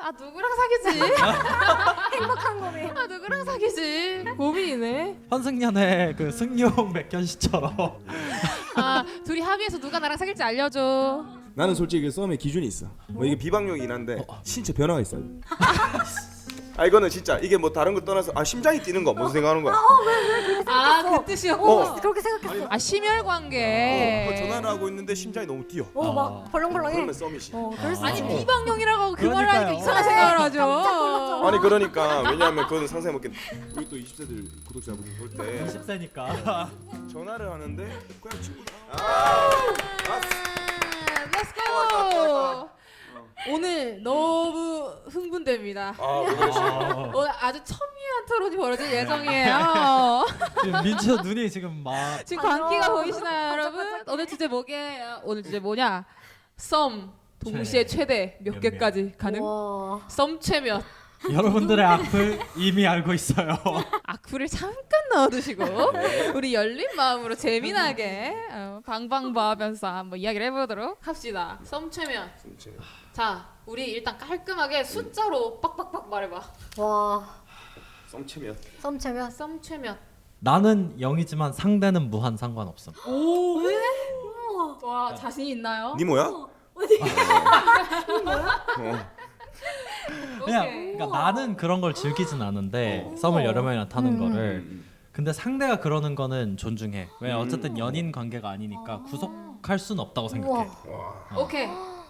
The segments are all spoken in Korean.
아 누구랑 사귀지? 행복한 고민. 아 누구랑 사귀지? 고민이네. 환승연애 그 승용 맥견 씨처럼. 아 둘이 합의해서 누가 나랑 사귈지 알려줘. 나는 솔직히 썸의 기준이 있어. 뭐 이게 비방용이긴 한데 신체 변화가 있어요. 아 이거는 진짜 이게 뭐 다른 거 떠나서 아 심장이 뛰는 거 무슨 생각하는 거야? 아 그 뜻이었고. 그렇게 생각했어. 아 심혈 관계. 뭐 전화를 하고 있는데 심장이 너무 뛰어. 막 벌렁벌렁해. 그러면 썸이지. 그럴 수 아니 있지. 비방용이라고 하고 그 말을 하니까 그러니까요. 이상한 생각을 하죠. 아니 그러니까 왜냐하면 그거는 상상해 볼게. 우리 또 20세들 구독자분 볼 때 10세니까. 전화를 하는데 그냥 친구. Let's go. 오늘 너무 흥분됩니다. 오늘 아주 첨예한 토론이 벌어질 예정이에요. 지금 민주 눈이 지금 막 지금 광기가 보이시나요, 여러분? 오늘 주제 뭐게요? 오늘 주제 뭐냐? 썸 동시에 최대 몇 몇 개까지 가능? 와. 썸 최면. 여러분들의 악플 이미 알고 있어요. 악플을 잠깐 넣어두시고 우리 열린 마음으로 재미나게 방방보하면서 한번 이야기를 해보도록 합시다. 썸 최면. 자, 우리 일단 깔끔하게 숫자로 빡빡빡 말해봐. 와. 썸체면. 썸체면. 썸 최면. 나는 0이지만 상대는 무한 상관없음. 오. 와 자신 있나요? 니모야? 그냥 오케이. 그러니까 나는 그런 걸 즐기진 않은데 썸을 여러 명이나 타는 거를. 근데 상대가 그러는 거는 존중해. 왜 어쨌든 연인 관계가 아니니까 구속할 수는 없다고 생각해. 오케이.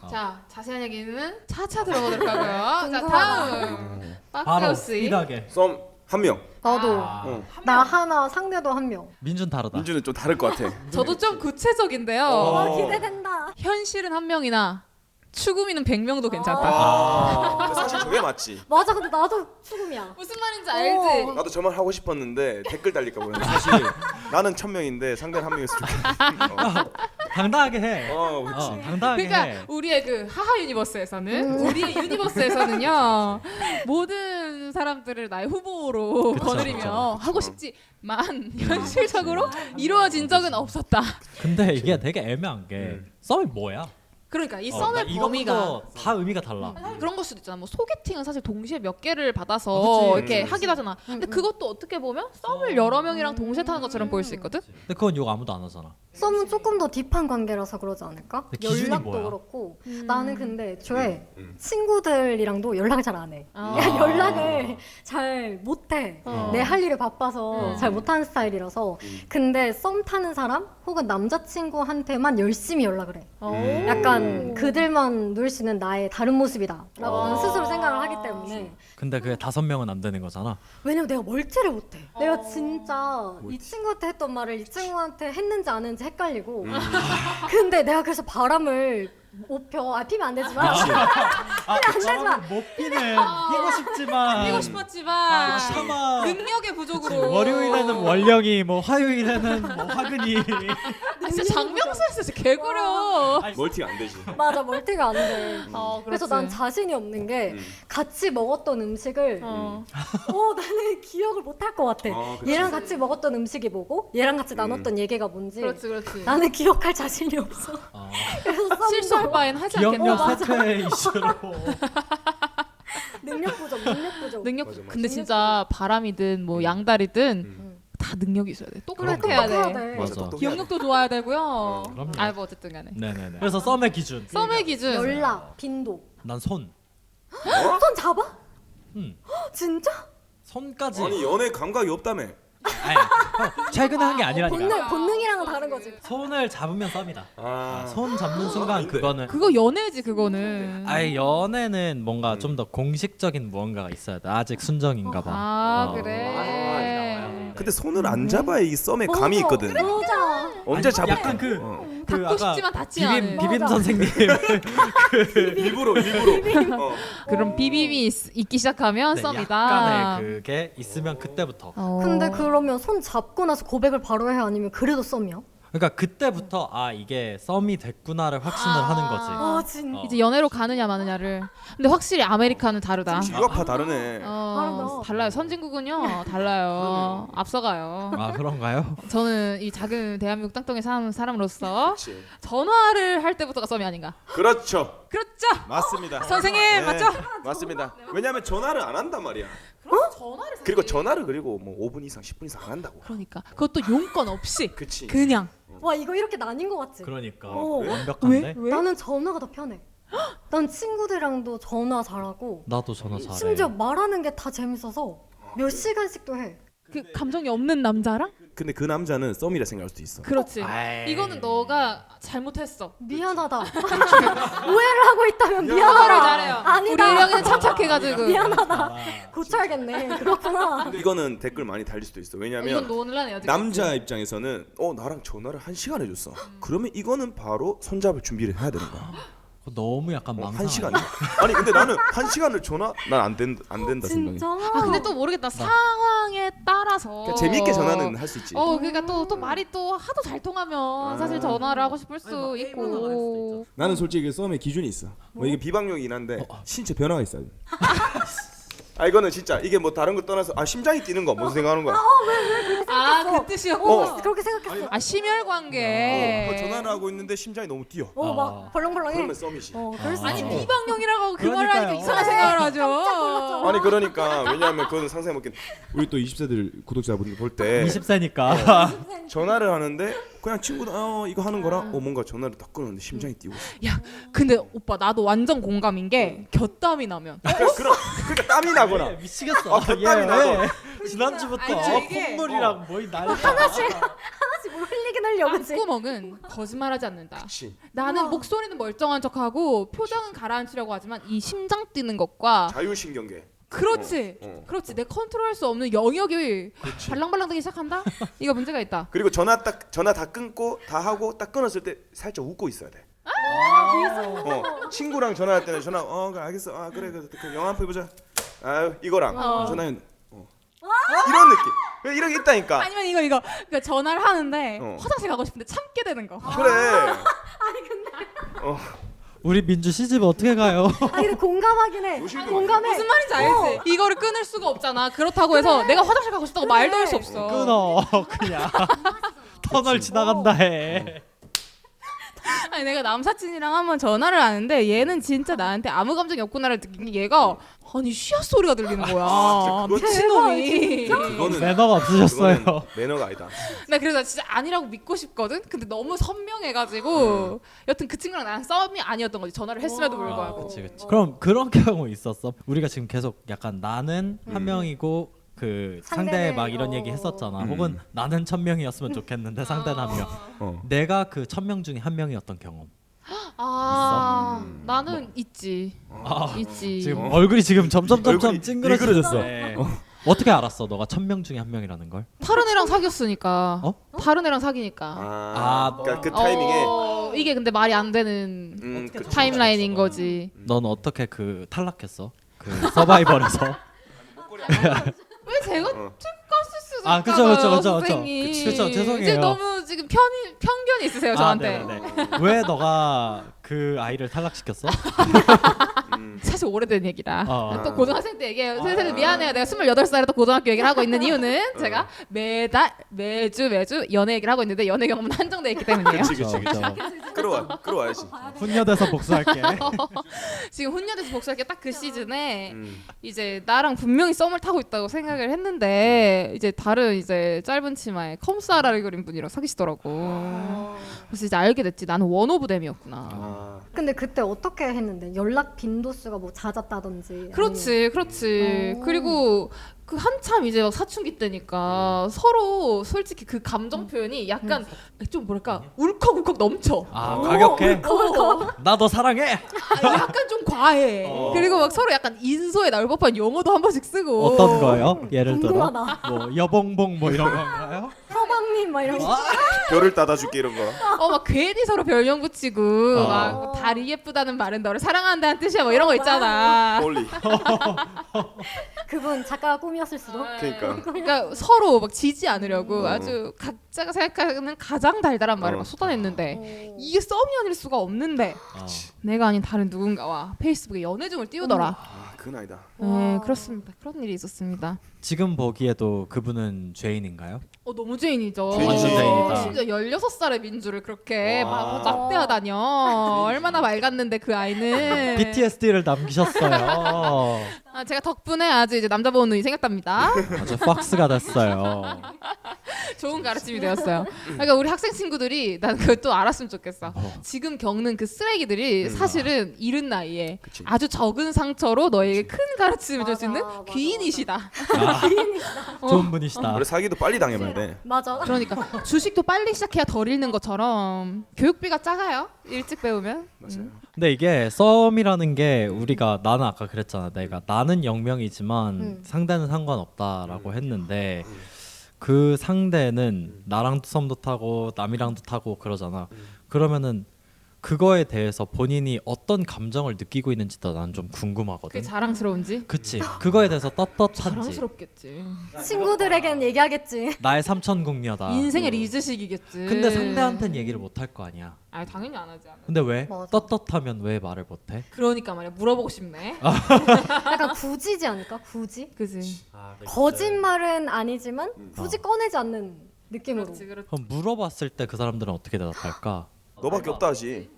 자 자세한 얘기는 차차 들어보도록 하고요. 자 궁금하다. 다음 바로 박세우씨. 스피드하게. 썸 한 명. 나도. 어. 나 하나, 상대도 한 명. 민준 다르다. 민주는 좀 다를 것 같아. 저도 좀 구체적인데요. 와, 기대된다. 현실은 한 명이나 추구미는 100명도 괜찮다. 아, 사실 저게 맞지. 맞아, 근데 나도 죽음이야. 무슨 말인지 알지? 나도 저 말 하고 싶었는데 댓글 달릴까 보네. 사실 나는 1000명인데 상대는 한 명이었으면 좋겠어. 당당하게 해. 그렇지. 당당하게 그러니까 해. 우리의 그 하하 유니버스에서는 우리의 유니버스에서는요 모든 사람들을 나의 후보로 그쵸, 거느리며 그쵸. 하고 싶지만 현실적으로 이루어진 적은 없었다. 근데 이게 되게 애매한 게 썸이 뭐야? 그러니까 이 나 썸의 범위가 이것도 다 의미가 달라. 그런 걸 수도 있잖아. 뭐 소개팅은 사실 동시에 몇 개를 받아서 그치. 이렇게 하긴 하잖아. 근데 그것도 어떻게 보면 썸을 여러 명이랑 동시에 타는 것처럼 보일 수 있거든. 근데 그건 욕 아무도 안 하잖아. 썸은 조금 더 딥한 관계라서 그러지 않을까? 근데 기준이 연락도 뭐야? 그렇고 나는 근데 애초에 친구들이랑도 연락을 잘 안 해. 아. 연락을 잘 못해. 어. 내 할 일이 바빠서 잘 못하는 스타일이라서. 근데 썸 타는 사람 혹은 남자친구한테만 열심히 연락을 해. 오. 약간 그들만 누릴 수 있는 나의 다른 모습이다 라고 나는 스스로 생각을 하기 때문에. 근데 그게 5명은 안 되는 거잖아. 왜냐면 내가 멀티를 못해. 내가 진짜 이 친구한테 했던 말을 이 친구한테 했는지 안 했는지 헷갈리고. 근데 내가 그래서 바람을 못 펴. 피면 안 되지만. 바람을 못 피는 피고 싶지만 하고 싶었지만 참아. 능력의 부족으로 월요일에는 월령이 뭐 화요일에는 뭐 화근이. 아, 진짜 장명수에서 진짜 개구려. 멀티가 안 되지. 맞아, 멀티가 안 돼. 그래서 그렇지. 난 자신이 없는 게 같이 먹었던 음식을 나는 기억을 못 할 것 같아. 그치. 얘랑 같이 먹었던 음식이 뭐고 얘랑 같이 나눴던 얘기가 뭔지 그렇지. 나는 기억할 자신이 없어. 그래서 썸도 실수할 바엔 하지 기억력 않겠나. 쇠퇴 이슈로. 능력 부족. 능력. 맞아, 맞아. 근데 진짜 바람이든 뭐 양다리든 다 능력이 있어야 돼. 똑똑해야 똑똑해야 돼. 돼. 맞아. 똑똑해야 돼. 기억력도 좋아야 되고요. 그럼요. 뭐 어쨌든 간에. 네네네. 그래서 썸의 기준. 썸의 기준. 연락, 빈도. 난 손. 손 잡아? 응. 진짜? 손까지. 아니 연애 감각이 없다며. 아니, 최근에 한 게 아니라니까. 본능이랑은 다른 거지. 손을 잡으면 썸이다. 아, 손 잡는 순간 아닌데. 그거는. 그거 연애지 그거는. 아니 연애는 뭔가 좀 더 공식적인 무언가가 있어야 돼. 아직 순정인가 봐. 아 어. 그래. 근데 손을 안 잡아야 이 썸에 감이 있거든. 맞아. 언제 아니, 잡아? 약간 그 닿고 싶지만 닿지 않은. 비빔 맞아. 선생님. 일부러. 그럼 비빔이 있기 시작하면 네, 썸이다. 약간의 그게 있으면 그때부터. 어. 근데 그러면 손 잡고 나서 고백을 바로 해 아니면 그래도 썸이야? 그러니까 그때부터 아 이게 썸이 됐구나를 확신을 하는 거지. 아 진짜. 이제 연애로 가느냐 마느냐를. 근데 확실히 아메리카는 다르다. 유학파 다르네. 다르다. 달라요. 선진국은요 달라요. 앞서가요. 아 그런가요? 저는 이 작은 대한민국 땅덩이 사는 사람으로서 그렇지. 전화를 할 때부터가 썸이 아닌가. 그렇죠. 그렇죠. 맞습니다. 선생님 맞죠? 맞습니다. 왜냐하면 전화를 안 한단 말이야. 전화를 그리고 전화를 그리고 뭐 5분 이상 10분 이상 안 한다고. 그러니까 그것도 용건 없이 그치. 그냥. 와 이거 이렇게 나뉜 거 같지? 그러니까 어. 완벽한데. 왜? 나는 전화가 더 편해. 난 친구들이랑도 전화 잘하고 나도 전화 잘해. 심지어 말하는 게 다 재밌어서 몇 시간씩도 해. 그 감정이 없는 남자랑? 근데 그 남자는 썸이라 생각할 수도 있어. 그렇지. 아이. 이거는 너가 잘못했어. 미안하다. 오해를 하고 있다면 서로 미안하다. 잘해요. 우리 아니다. 이령이는 참 착해가지고. 미안하다. 고쳐야겠네. 그렇구나. 이거는 댓글 많이 달릴 수도 있어. 이건 왜냐면 논란이야. 남자 입장에서는 나랑 전화를 1시간 해줬어. 그러면 이거는 바로 손잡을 준비를 해야 되는 거야. 너무 약간 망상. 1시간. 아니 근데 나는 1시간을 전화 난 안 된다 생각해. 진짜. 아 근데 또 모르겠다. 상황에 따라서. 그러니까 재미있게 전화는 할 수 있지. 그러니까 또 말이 또 하도 잘 통하면 사실 전화를 하고 싶을 수 있고. 나는 솔직히 그 썸의 기준이 있어. 뭐 이게 비방용이긴 한데 신체 변화가 있어야 돼. 이거는 진짜 이게 뭐 다른 거 떠나서 심장이 뛰는 거 무슨 생각하는 거야? 그 뜻이었고. 그렇게 생각했어. 심혈관계. 전화를 하고 있는데 심장이 너무 뛰어. 막 벌렁벌렁해. 그러면 썸이지. 그럴 수 아니 있지. 비방용이라고 하고 그 말을 하니까 그러니까요. 이상한 생각을 하죠. 아니 그러니까 왜냐하면 그거는 상상해볼게. 우리 또 20세들 구독자분들 볼 때 20세니까. 전화를 하는데 그냥 친구들 이거 하는 거라 뭔가 전화를 딱 끊었는데 심장이 뛰고 있어. 야, 근데 오빠 나도 완전 공감인 게 곁땀이 나면. 그러니까 땀이 나거나 미치겠어. 땀이 나고. 지난주부터 아니, 이게- 콧물이랑 뭐이 난리. 하나씩 뭐 흘리긴 하려고 그지. 구멍은 거짓말하지 않는다. 그치. 나는 목소리는 멀쩡한 척하고 표정은 가라앉히려고 하지만 이 심장 뛰는 것과 자율신경계. 그렇지, 그렇지. 내 컨트롤할 수 없는 영역이 발랑발랑되기 시작한다. 이거 문제가 있다. 그리고 전화 다 끊고 다 하고 딱 끊었을 때 살짝 웃고 있어야 돼. 친구랑 전화할 때는 그래, 알겠어. 그래 영화 한 편 보자. 이거랑 전화는 이런 느낌. 이런 게 있다니까. 아니면 이거 그러니까 전화를 하는데 어. 화장실 가고 싶은데 참게 되는 거. 그래. 우리 민주 시집 어떻게 가요? 근데 공감하긴 해. 요실도 공감해. 무슨 말인지 알지? 이거를 끊을 수가 없잖아. 그렇다고 해서 내가 화장실 가고 싶다고 말도 할 수 없어. 끊어 그냥. 터널 지나간다 해. 아니 내가 남사친이랑 한번 전화를 하는데 얘는 진짜 나한테 아무 감정이 없구나를 느낀 게 얘가 아니 쉬앗 소리가 들리는 거야. 그거- 미친놈이. 그거는 매너가 없으셨어요. 그거는 매너가 아니다. 나 그래서 진짜 아니라고 믿고 싶거든. 근데 너무 선명해가지고 여튼 그 친구랑 나랑 썸이 아니었던 거지. 전화를 했음에도 불구하고. 그치. 그럼 그런 경우 있었어? 우리가 지금 계속 약간 나는 한 명이고 그 상대 막 이런 얘기 했었잖아. 혹은 나는 1000명이었으면 좋겠는데 상대는 한 명. 내가 그 1000명 중에 한 명이었던 경험. 나는 있지. 있지. 지금 얼굴이 지금 점점 얼굴이 찡그러졌어. 어떻게 알았어? 너가 1000명 중에 한 명이라는 걸? 다른 애랑 사귀었으니까. 다른 애랑 사귀니까. 그러니까 그 타이밍에 이게 근데 말이 안 되는 그치. 타임라인인 거지. 넌 어떻게 그 탈락했어? 그 서바이벌에서? 왜 제가 가스 아, 그쵸. 선생님. 그쵸, 죄송해요. 이제 너무 지금 편견이 있으세요 저한테. 네네네. 왜 너가 그 아이를 탈락시켰어? 사실 오래된 얘기라. 어. 또 고등학생 때 얘기해요. 선생님 미안해요. 내가 28살에 또 고등학교 얘기를 하고 있는 이유는 제가 매주 연애 얘기를 하고 있는데 연애 경험은 한정돼 있기 때문이에요. 그치. 끌어와야지. 훈녀돼서 복수할게. 지금 훈련에서 복수할 게 딱 그 시즌에 이제 나랑 분명히 썸을 타고 있다고 생각을 했는데 이제 다른 이제 짧은 치마에 컴사라를 그린 분이랑 사귀시더라고. 그래서 이제 알게 됐지. 나는 원오브댐이었구나. 근데 그때 어떻게 했는데 연락 빈도수가 뭐 잦았다든지. 그렇지. 그리고 그 한참 이제 막 사춘기 때니까 서로 솔직히 그 감정 표현이 약간 좀 뭐랄까 울컥울컥 넘쳐. 아, 가격해? 나 너 사랑해? 약간 좀 과해. 그리고 막 서로 약간 인소에 나올 법한 용어도 한 번씩 쓰고. 어떤 거요? 예를 들어? 궁금하다. 뭐 여봉봉 뭐 이런 건가요? 서방님 막 이런 거. 별을 따다줄게 이런 거. 막 괜히 서로 별명 붙이고 막 다리 예쁘다는 말은 너를 사랑한다는 뜻이야 뭐 이런 거 있잖아. 멀리. 그분 작가가 꿈이었을 수도. 그러니까 서로 막 지지 않으려고 아주 각자가 생각하는 가장 달달한 말을 막 쏟아냈는데 이게 썸이 아닐 수가 없는데 내가 아닌 다른 누군가와 페이스북에 연애중을 띄우더라. 그건 아니다. 네, 그렇습니다. 그런 일이 있었습니다. 지금 보기에도 그분은 죄인인가요? 너무 죄인이죠. 죄인이지. 죄인이다. 심지어 16살의 민주를 그렇게 와. 막 납대하다뇨. 얼마나 맑았는데 그 아이는. PTSD를 남기셨어요. 제가 덕분에 아주 이제 남자 보는 눈이 생겼답니다. 아주 박스가 됐어요. 좋은 가르침이 되었어요. 그러니까 우리 학생 친구들이 난 그것도 알았으면 좋겠어. 지금 겪는 그 쓰레기들이 사실은 이른 나이에 그치. 아주 적은 상처로 너에게 큰 가르침을 줄 수 있는 귀인이시다. 좋은 분이시다. 원래 사기도 빨리 당해봐야 돼. 맞아. 그러니까 주식도 빨리 시작해야 덜 잃는 것처럼 교육비가 작아요. 일찍 배우면. 맞아요. 근데 이게 썸이라는 게 우리가 나는 아까 그랬잖아. 내가 나는 영명이지만 상대는 상관없다라고 했는데 그 상대는 나랑도 썸도 타고 남이랑도 타고 그러잖아. 그러면은 그거에 대해서 본인이 어떤 감정을 느끼고 있는지도 난 좀 궁금하거든. 그게 자랑스러운지? 그치. 그거에 대해서 떳떳한지. 자랑스럽겠지. 친구들에겐 얘기하겠지. 나의 삼천궁녀다. 인생의 리즈식이겠지. 근데 상대한테는 얘기를 못 할 거 아니야. 당연히 안 하지 않아. 근데 왜? 맞아. 떳떳하면 왜 말을 못 해? 그러니까 말이야 물어보고 싶네. 약간 굳이지 않을까? 굳이? 그지. 거짓말은 아니지만 굳이 꺼내지 않는 느낌으로. 그렇지. 그럼 물어봤을 때 그 사람들은 어떻게 대답할까? 너밖에 없다 하지.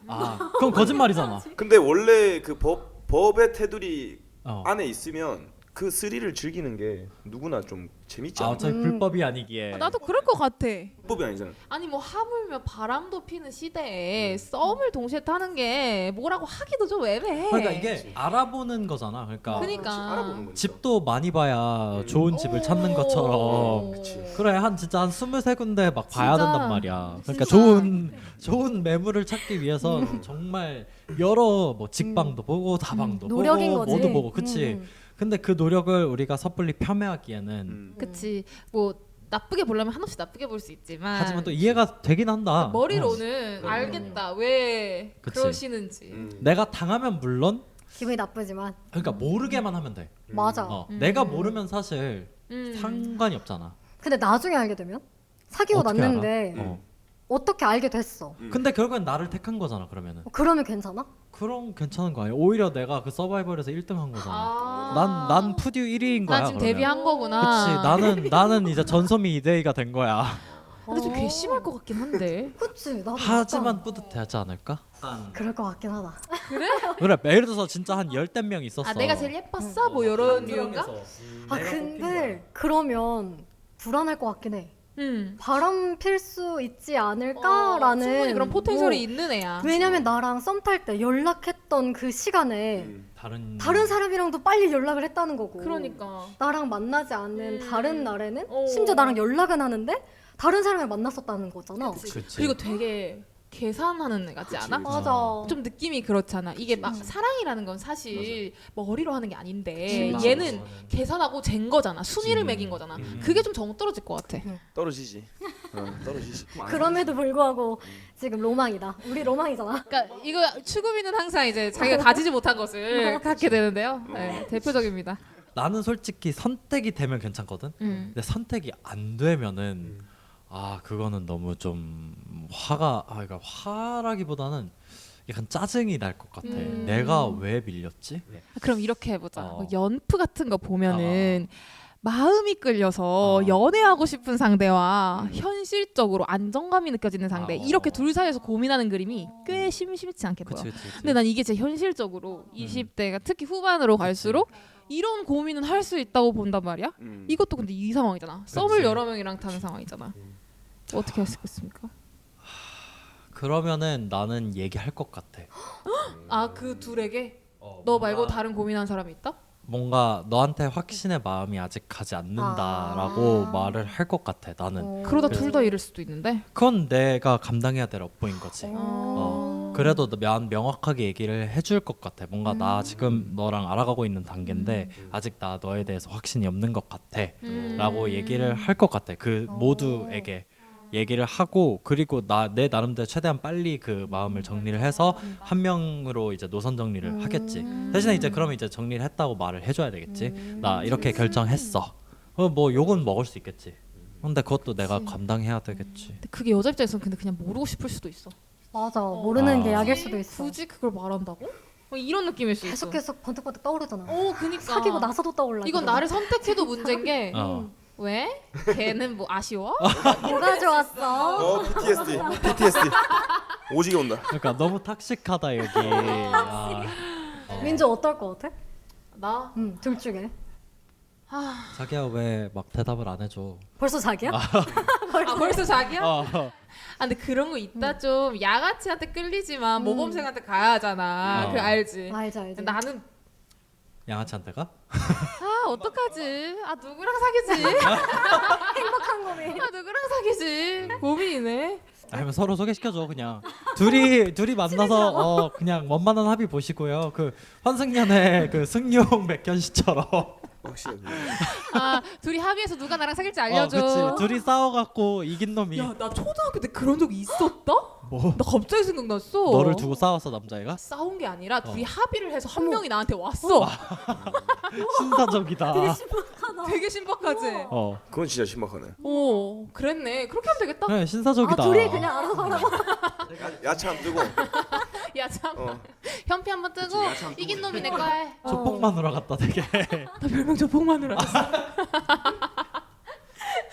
그럼 거짓말이잖아. 근데 원래 그 법의 테두리 어. 안에 있으면 그 스릴을 즐기는 게 누구나 좀 재밌지 않아? 어차피 불법이 아니기에. 나도 그럴 것 같아. 법이 아니잖아. 아니 뭐 하물며 바람도 피는 시대에 썸을 동시에 타는 게 뭐라고 하기도 좀 애매해. 그러니까 이게 알아보는 거잖아. 그러니까 그러니까. 알아보는 거니까. 집도 많이 봐야 좋은 집을 찾는 것처럼. 그래 진짜 한 23군데 막 봐야 진짜. 된단 말이야. 그러니까 진짜. 좋은 매물을 찾기 위해서 정말 여러 뭐 직방도 보고 다방도 노력인 보고 거지. 모두 보고 그치. 근데 그 노력을 우리가 섣불리 폄훼하기에는 그치. 뭐 나쁘게 보려면 한없이 나쁘게 볼 수 있지만 하지만 또 이해가 되긴 한다. 머리로는 알겠다. 왜 그치. 그러시는지. 내가 당하면 물론 기분이 나쁘지만. 그러니까 모르게만 하면 돼. 맞아. 내가 모르면 사실 상관이 없잖아. 근데 나중에 알게 되면 사귀고 어떻게 났는데 알아? 어. 어떻게 알게 됐어? 근데 결국엔 나를 택한 거잖아. 그러면은 그러면 괜찮아? 그럼 괜찮은 거 아니야? 오히려 내가 그 서바이벌에서 1등한 거잖아. 난 푸듀 1위인 거야. 난 지금 그러면. 데뷔한 거구나. 그치. 나는 이제 전소미 2대이가 된 거야. 근데 좀 괘씸할 것 같긴 한데. 그치. 나도 하지만 약간 뿌듯해하지 않을까? 그럴 것 같긴 하다. 그래. 예를 들어서 진짜 한 10대 명 있었어. 내가 제일 예뻤어? 뭐 이런 류인가? 근데 그러면 불안할 것 같긴 해. 응. 바람 필 수 있지 않을까라는. 충분히 그런 포텐셜이 있는 애야. 왜냐면 나랑 썸 탈 때 연락했던 그 시간에 다른 사람이랑도 빨리 연락을 했다는 거고. 그러니까. 나랑 만나지 않는 다른 날에는 어. 심지어 나랑 연락은 하는데 다른 사람을 만났었다는 거잖아. 그치. 그리고 되게 계산하는 애 같지 않아? 맞아. 좀 느낌이 그렇잖아. 이게 막 사랑이라는 건 사실 머리로 하는 게 아닌데 맞아. 얘는 계산하고 잰 거잖아. 순위를 매긴 거잖아. 그게 좀 정 떨어질 것 같아. 떨어지지. 떨어지지. 그럼에도 불구하고 지금 로망이다. 우리 로망이잖아. 그러니까 이거 추구미는 항상 이제 자기가 가지지 못한 것을 갖게 되는데요. 네, 대표적입니다. 나는 솔직히 선택이 되면 괜찮거든. 근데 선택이 안 되면은 그거는 너무 좀 그러니까 화라기보다는 약간 짜증이 날 것 같아. 내가 왜 밀렸지? 그럼 이렇게 해보자. 뭐 연프 같은 거 보면은 마음이 끌려서 연애하고 싶은 상대와 현실적으로 안정감이 느껴지는 상대 이렇게 둘 사이에서 고민하는 그림이 꽤 심심치 않게 보여. 그치. 근데 난 이게 제 현실적으로 20대가 특히 후반으로 갈수록 이런 고민은 할 수 있다고 본단 말이야. 이것도 근데 이 상황이잖아. 썸을 여러 명이랑 타는 상황이잖아. 어떻게 할 수 있겠습니까? 그러면은 나는 얘기할 것 같아. 그 둘에게 너 말고 다른 고민한 사람이 있다? 뭔가 너한테 확신의 마음이 아직 가지 않는다라고 말을 할 것 같아. 나는. 그러다 둘 다 잃을 수도 있는데. 그건 내가 감당해야 될 업보인 거지. 그래도 난 명확하게 얘기를 해줄 것 같아. 뭔가 나 지금 너랑 알아가고 있는 단계인데 아직 나 너에 대해서 확신이 없는 것 같아 라고 얘기를 할 것 같아. 그 모두에게. 얘기를 하고 그리고 내 나름대로 최대한 빨리 그 마음을 정리를 해서 한 명으로 이제 노선 정리를 하겠지. 대신에 이제 그러면 이제 정리를 했다고 말을 해줘야 되겠지. 나 이렇게 결정했어. 뭐 욕은 먹을 수 있겠지. 근데 그것도 내가 감당해야 되겠지. 근데 그게 여자 입장에서는 근데 그냥 모르고 싶을 수도 있어. 맞아. 모르는 게 아. 약일 수도 있어. 굳이 그걸 말한다고? 이런 느낌일 수 있어. 계속 번뜩번뜩 떠오르잖아. 그니까. 사귀고 나서도 떠올라. 이건 나를 선택해도 문제인 게 어. 왜? 걔는 뭐 아쉬워? 뭐가 좋았어? PTSD 오지게 온다. 그러니까 너무 탁식하다 여기. 아. 민주 어떨 것 같아? 나? 둘 중에. 자기야 왜 막 대답을 안 해줘? 벌써 자기야? 벌써 자기야? 어. 근데 그런 거 있다 좀 양아치한테 끌리지만 모범생한테 가야 하잖아. 그 알지? 알지. 나는 양아치한테 가? 어떡하지? 누구랑 사귀지? 행복한 거네. 누구랑 사귀지? 고민이네. 아니면 서로 소개시켜줘 그냥. 둘이 만나서 그냥 원만한 합의 보시고요. 그 환승연의 그 승용 백현 씨처럼. 확실히. 둘이 합의해서 누가 나랑 사귈지 알려줘. 그치. 둘이 싸워갖고 이긴 놈이. 야, 나 초등학교 때 그런 적 있었다? 뭐? 나 갑자기 생각났어. 너를 두고 싸웠어 남자애가? 싸운 게 아니라 둘이 합의를 해서 한 명이 나한테 왔어. 신사적이다. 되게 신박하지? 그건 진짜 신박하네. 그랬네. 그렇게 하면 되겠다. 그래 신사적이다. 둘이 그냥 알아서 하라고. 야채 안 뜨고. 야, 참. 어. 현피 한번 뜨고 이긴 놈이 내 거야 해. 조폭마누라 같다 되게. 나 별명 조폭마누라 했어.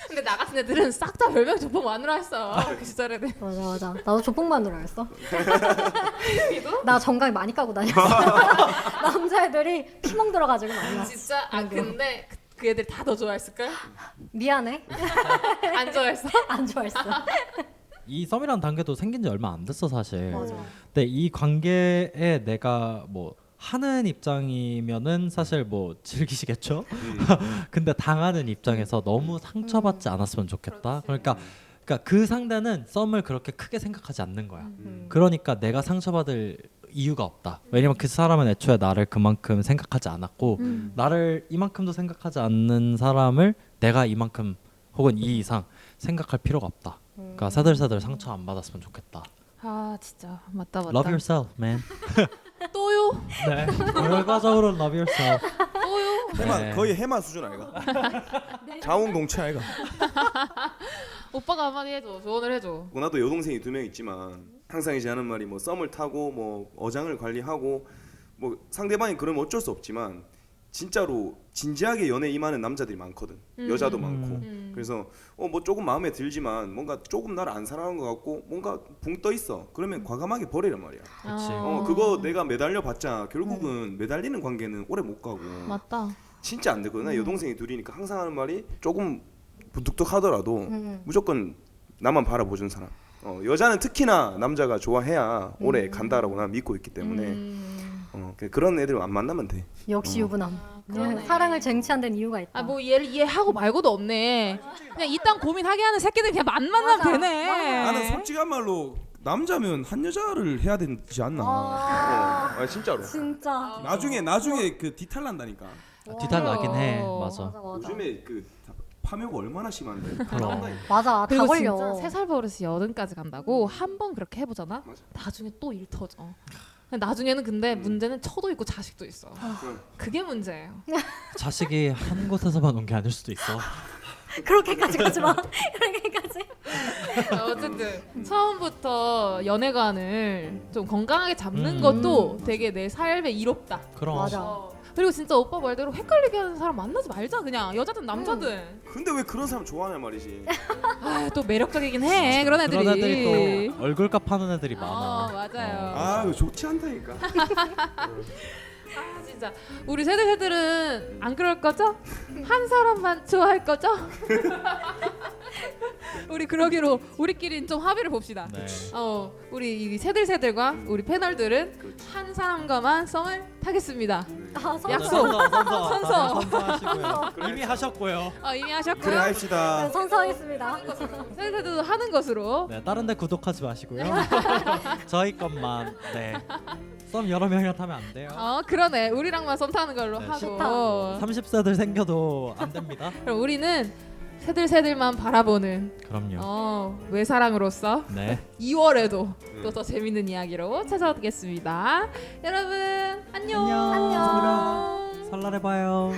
근데 나 같은 애들은 싹 다 별명 조폭마누라 했어. 그 시절에는. 맞아. 나도 조폭마누라 했어. 나 정강이 많이 까고 다녔어. 남자애들이 피멍 들어가지고 많이 왔어. 진짜? 근데 그 애들 다 너 좋아했을걸? 미안해. 안 좋아했어? 안 좋아했어. 이 썸이라는 단계도 생긴 지 얼마 안 됐어 사실. 맞아. 근데 이 관계에 내가 뭐 하는 입장이면은 사실 뭐 즐기시겠죠. 근데 당하는 입장에서 너무 상처받지 않았으면 좋겠다. 그러니까 그 상대는 썸을 그렇게 크게 생각하지 않는 거야. 그러니까 내가 상처받을 이유가 없다. 왜냐면 그 사람은 애초에 나를 그만큼 생각하지 않았고 나를 이만큼도 생각하지 않는 사람을 내가 이만큼 혹은 이 이상 생각할 필요가 없다. 그러니까 새들새들 상처 안 받았으면 좋겠다. 진짜 맞다. Love yourself, man. 또요? 네, 결과적으로 love yourself. 또요? 해마 네. 거의 해마 수준 아이가. 자웅동체 아이가. 오빠가 한마디 해줘. 조언을 해줘. 나도 여동생이 2명 있지만 항상 이제 하는 말이 뭐 썸을 타고 뭐 어장을 관리하고 뭐 상대방이 그러면 어쩔 수 없지만 진짜로 진지하게 연애 임하는 남자들이 많거든. 여자도 많고. 그래서 뭐 조금 마음에 들지만 뭔가 조금 나를 안 사랑하는 것 같고 뭔가 붕 떠 있어. 그러면 과감하게 버리란 말이야. 그렇지. 그거 내가 매달려 봤자 결국은 매달리는 관계는 오래 못 가고. 맞다. 진짜 안 되거든. 여동생이 둘이니까 항상 하는 말이 조금 부뚝뚝하더라도 무조건 나만 바라보는 사람. 여자는 특히나 남자가 좋아해야 오래 간다라고 난 믿고 있기 때문에 그런 애들 안 만나면 돼. 역시 유부남. 그러네. 사랑을 쟁취한 데는 이유가 있다. 뭐 얘를 이해하고 말고도 없네. 그냥 이딴 고민하게 하는 새끼들 그냥 만나면 맞아. 되네. 나는 솔직한 말로 남자면 한 여자를 해야 되지 않나. 진짜로. 진짜. 나중에 그 디탈 난다니까. 뒤탈 나긴 해. 맞아. 맞아. 요즘에 그 파묘가 얼마나 심한데. 그럼. 맞아. 다 그리고 걸려. 진짜 3살 버릇이 80까지 간다고 한 번 그렇게 해보잖아. 맞아. 나중에 또 일 터져. 나중에는 근데 문제는 처도 있고 자식도 있어. 그게 문제예요. 자식이 한 곳에서만 온 게 아닐 수도 있어. 그렇게까지 가지 마. 그렇게까지. 어쨌든 처음부터 연애관을 좀 건강하게 잡는 것도 되게 내 삶에 이롭다. 그럼. 맞아. 그리고 진짜 오빠 말대로 헷갈리게 하는 사람 만나지 말자 그냥. 여자든 남자든. 근데 왜 그런 사람 좋아하냐 말이지. 또 매력적이긴 해 그런 애들이. 그런 애들이 또 얼굴값 하는 애들이 많아. 맞아요. 이거 좋지 않다니까. 진짜 우리 세들은 안 그럴 거죠? 한 사람만 좋아할 거죠? 우리 그러기로 우리끼리는 좀 합의를 봅시다. 네. 우리 이 세들과 우리 패널들은 한 사람과만 썸을 타겠습니다. 약속. 선서. 선서하시고요. 이미 하셨고요. 이미 하셨고요. 그래 합시다. 선서하겠습니다. 세들도 하는 것으로. 네, 다른데 구독하지 마시고요. 저희 것만. 네. 썸 여러 명이랑 타면 안 돼요. 그러네. 우리랑만 썸 타는 걸로 네, 하고. 30세들 생겨도 안 됩니다. 그럼 우리는 새들새들만 바라보는 그럼요. 외사랑으로서 네. 2월에도 또 더 재밌는 이야기로 찾아오겠습니다. 여러분 안녕. 안녕. 설날에 봐요.